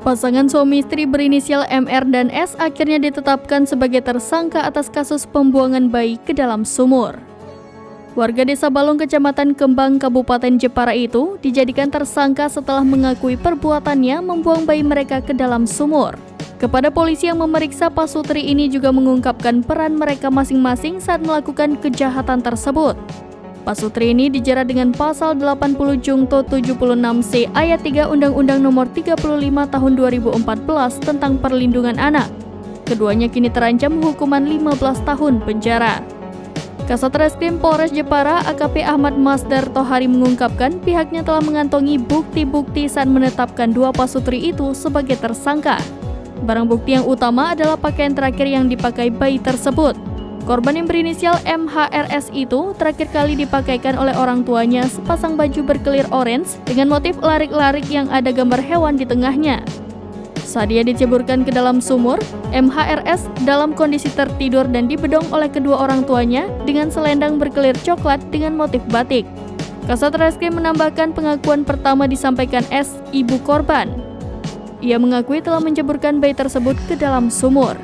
Pasangan suami istri berinisial MR dan S akhirnya ditetapkan sebagai tersangka atas kasus pembuangan bayi ke dalam sumur. Warga Desa Balong, Kecamatan Kembang, Kabupaten Jepara itu dijadikan tersangka setelah mengakui perbuatannya membuang bayi mereka ke dalam sumur. Kepada polisi yang memeriksa, pasutri ini juga mengungkapkan peran mereka masing-masing saat melakukan kejahatan tersebut. Pasutri ini dijerat dengan pasal 80 Jungto 76C ayat 3 Undang-Undang Nomor 35 Tahun 2014 tentang Perlindungan Anak. Keduanya kini terancam hukuman 15 tahun penjara. Kasat Reskrim Polres Jepara AKP Ahmad Masdar Tohari mengungkapkan pihaknya telah mengantongi bukti-bukti saat menetapkan dua pasutri itu sebagai tersangka. Barang bukti yang utama adalah pakaian terakhir yang dipakai bayi tersebut. Korban yang berinisial MHRS itu terakhir kali dipakaikan oleh orang tuanya sepasang baju berkelir orange dengan motif larik-larik yang ada gambar hewan di tengahnya. Saat dia diceburkan ke dalam sumur, MHRS dalam kondisi tertidur dan dibedong oleh kedua orang tuanya dengan selendang berkelir coklat dengan motif batik. Kasat Reskrim menambahkan pengakuan pertama disampaikan S, ibu korban. Ia mengakui telah menceburkan bayi tersebut ke dalam sumur.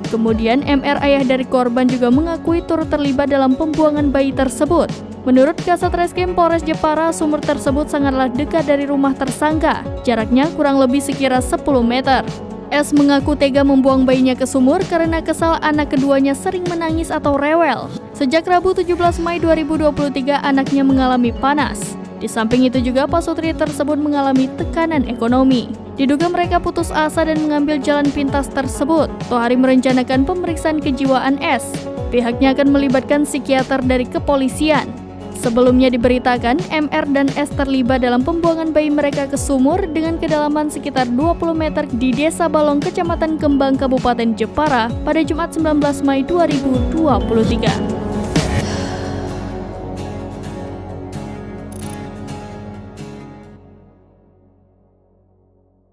Kemudian MR, ayah dari korban, juga mengakui turut terlibat dalam pembuangan bayi tersebut. Menurut Kasat Reskrim Polres Jepara, sumur tersebut sangatlah dekat dari rumah tersangka. Jaraknya kurang lebih sekira 10 meter. S mengaku tega membuang bayinya ke sumur karena kesal anak keduanya sering menangis atau rewel. Sejak Rabu 17 Mei 2023, anaknya mengalami panas. Di samping itu juga pasutri tersebut mengalami tekanan ekonomi. Diduga mereka putus asa dan mengambil jalan pintas tersebut. Tohari merencanakan pemeriksaan kejiwaan S. Pihaknya akan melibatkan psikiater dari kepolisian. Sebelumnya diberitakan MR dan S terlibat dalam pembuangan bayi mereka ke sumur dengan kedalaman sekitar 20 meter di Desa Balong, Kecamatan Kembang, Kabupaten Jepara pada Jumat 19 Mei 2023.